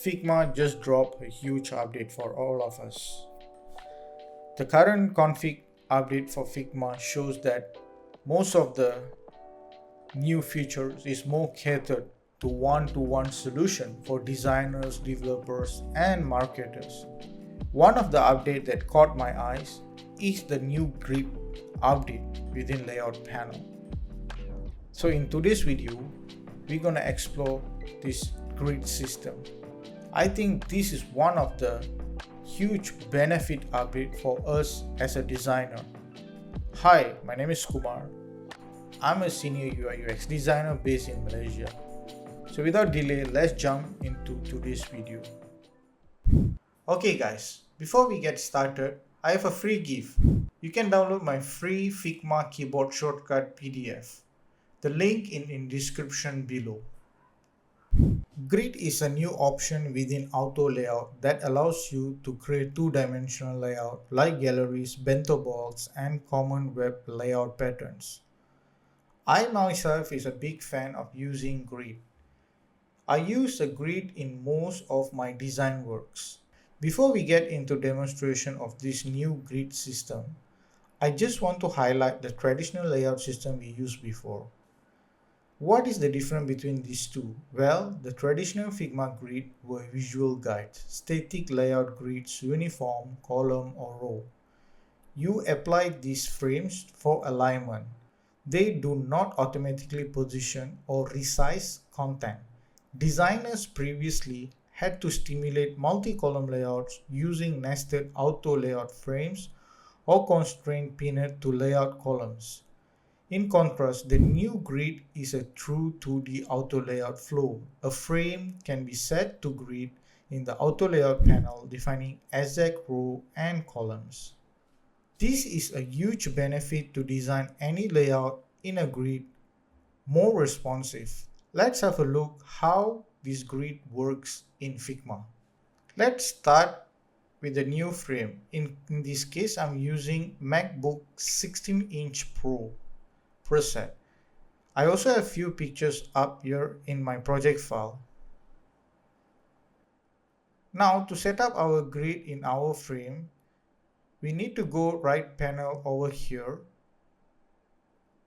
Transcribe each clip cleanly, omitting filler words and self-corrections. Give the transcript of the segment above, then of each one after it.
Figma just dropped a huge update for all of us. The current config update for Figma shows that most of the new features is more catered to one-to-one solution for designers, developers, and marketers. One of the updates that caught my eyes is the new grid update within layout panel. So in today's video, we're gonna explore this grid system. I think this is one of the huge benefit update for us as a designer. Hi, my name is Kumar. I'm a senior UI UX designer based in Malaysia. So without delay, let's jump into today's video. Okay guys, before we get started, I have a free gift. You can download my free Figma keyboard shortcut PDF. The link in description below. Grid is a new option within Auto Layout that allows you to create two-dimensional layout like galleries, bento box, and common web layout patterns. I myself is a big fan of using grid. I use a grid in most of my design works. Before we get into demonstration of this new grid system, I just want to highlight the traditional layout system we used before. What is the difference between these two? Well, the traditional Figma grid were visual guides, static layout grids, uniform, column or row. You apply these frames for alignment. They do not automatically position or resize content. Designers previously had to stimulate multi-column layouts using nested auto layout frames or constrained pinned to layout columns. In contrast, the new grid is a true 2D auto layout flow. A frame can be set to grid in the auto layout panel, defining exact row and columns. This is a huge benefit to design any layout in a grid more responsive. Let's have a look how this grid works in Figma. Let's start with the new frame. In this case, I'm using MacBook 16-inch Pro preset. I also have few pictures up here in my project file. Now to set up our grid in our frame, we need to go right panel over here.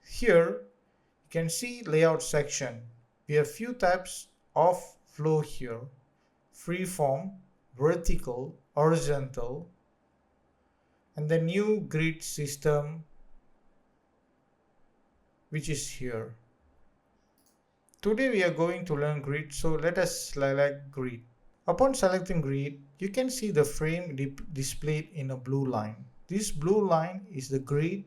Here you can see layout section. We have few types of flow here: freeform, vertical, horizontal, and the new grid system which is here. Today we are going to learn grid, so let us select grid. Upon selecting grid, you can see the frame displayed in a blue line. This blue line is the grid.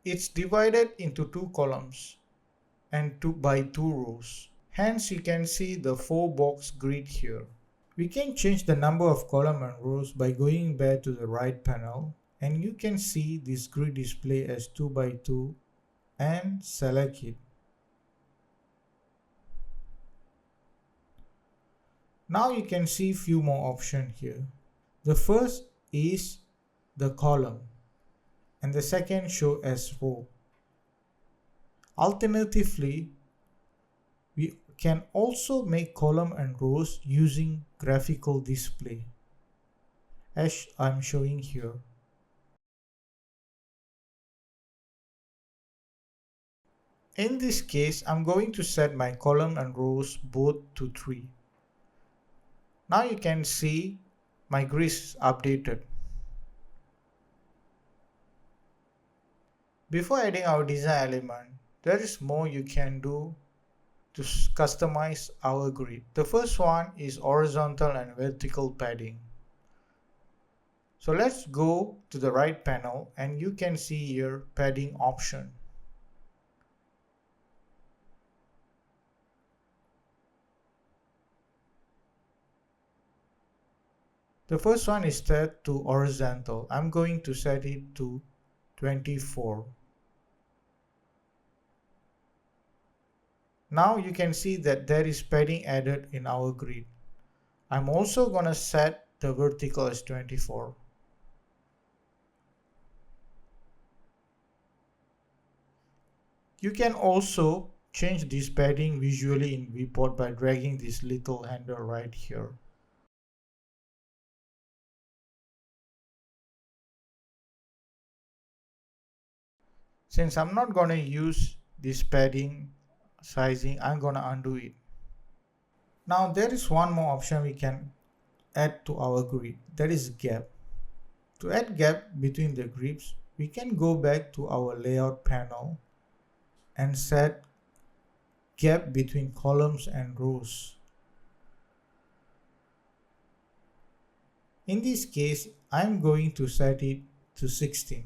It's divided into two columns and by two rows. Hence you can see the 4-box grid here. We can change the number of columns and rows by going back to the right panel, and you can see this grid display as 2 by 2 and select it. Now you can see few more options here. The first is the column and the second show as row. Alternatively, we can also make column and rows using graphical display as I'm showing here. In this case, I'm going to set my column and rows both to 3. Now you can see my grid is updated. Before adding our design element, there is more you can do to customize our grid. The first one is horizontal and vertical padding. So let's go to the right panel and you can see here padding option. The first one is set to horizontal. I'm going to set it to 24. Now you can see that there is padding added in our grid. I'm also going to set the vertical as 24. You can also change this padding visually in viewport by dragging this little handle right here. Since I'm not going to use this padding sizing, I'm going to undo it. Now there is one more option we can add to our grid, that is gap. To add gap between the grids, we can go back to our layout panel and set gap between columns and rows. In this case, I'm going to set it to 16.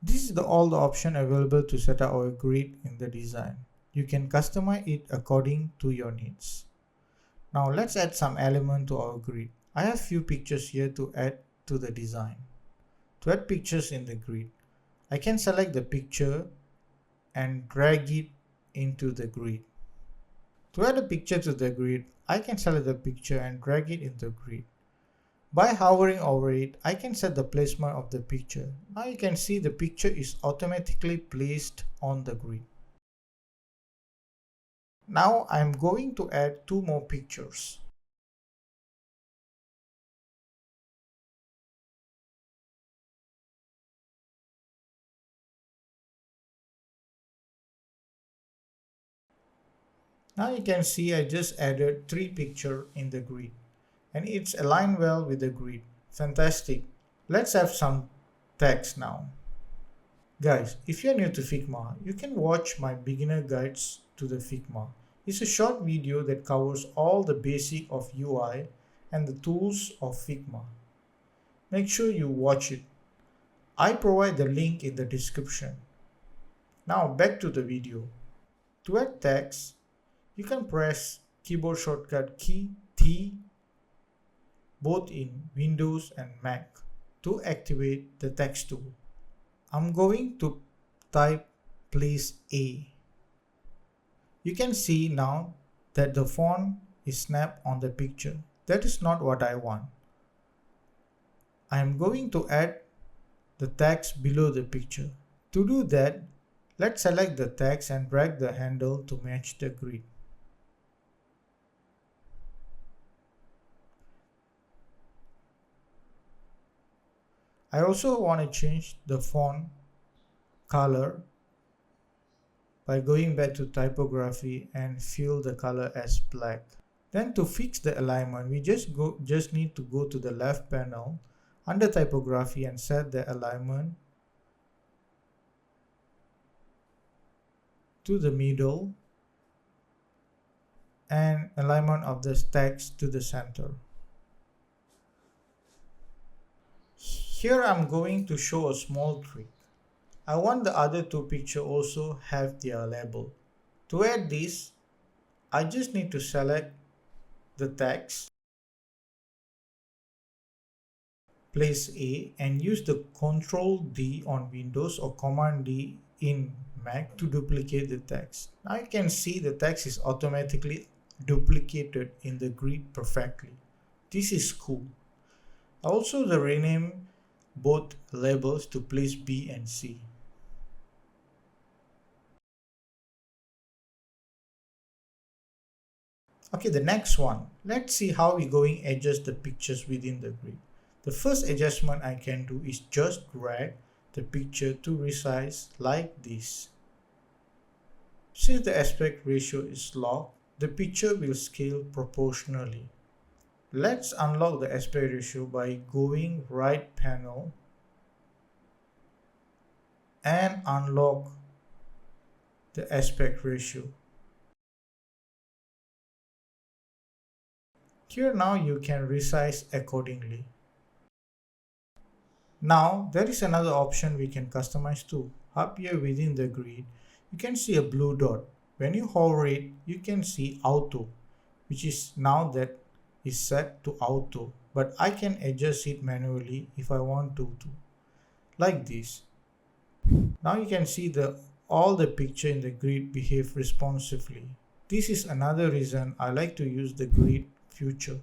This is all the option available to set up our grid in the design. You can customize it according to your needs. Now let's add some element to our grid. I have few pictures here to add to the design. To add pictures in the grid, I can select the picture and drag it into the grid. To add a picture to the grid, I can select the picture and drag it into the grid. By hovering over it, I can set the placement of the picture. Now you can see the picture is automatically placed on the grid. Now I'm going to add two more pictures. Now you can see I just added 3 pictures in the grid and it's aligned well with the grid. Fantastic. Let's have some text now. Guys, if you're new to Figma, you can watch my beginner guides to the Figma. It's a short video that covers all the basic of UI and the tools of Figma. Make sure you watch it. I provide the link in the description. Now back to the video. To add text, you can press keyboard shortcut key T both in Windows and Mac to activate the text tool. I'm going to type place A. You can see now that the font is snapped on the picture. That is not what I want. I am going to add the text below the picture. To do that, let's select the text and drag the handle to match the grid. I also want to change the font color by going back to typography and fill the color as black. Then to fix the alignment, we just need to go to the left panel under typography and set the alignment to the middle and alignment of the text to the center. Here I'm going to show a small trick. I want the other two pictures also have their label. To add this, I just need to select the text, place A, and use the Ctrl D on Windows or Command D in Mac to duplicate the text. Now you can see the text is automatically duplicated in the grid perfectly. This is cool. I also rename both labels to place B and C. Okay, the next one. Let's see how we're going to adjust the pictures within the grid. The first adjustment I can do is just drag the picture to resize like this. Since the aspect ratio is locked, the picture will scale proportionally. Let's unlock the aspect ratio by going right panel and unlock the aspect ratio. Here now you can resize accordingly. Now there is another option we can customize too. Up here within the grid, you can see a blue dot. When you hover it, you can see auto, which is now that is set to auto, but I can adjust it manually if I want to like this. Now you can see all the picture in the grid behave responsively. This is another reason I like to use the grid feature.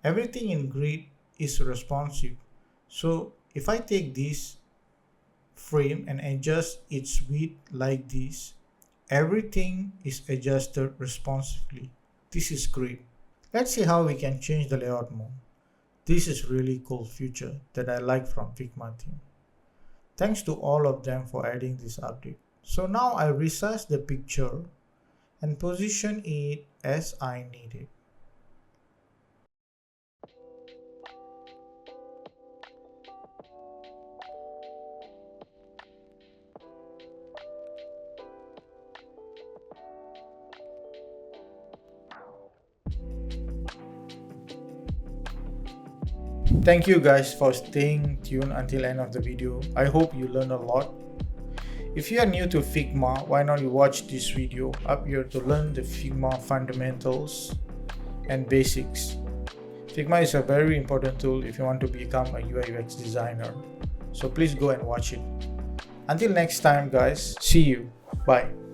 Everything in grid is responsive. So if I take this frame and adjust its width like this, everything is adjusted responsively. This is great. Let's see how we can change the layout mode. This is really cool feature that I like from Figma team. Thanks to all of them for adding this update. So now I resize the picture and position it as I need it. Thank you guys for staying tuned until end of the video. I hope you learned a lot. If you are new to Figma, why not you watch this video up here to learn the Figma fundamentals and basics. Figma is a very important tool if you want to become a UI UX designer. So please go and watch it. Until next time guys, see you. Bye.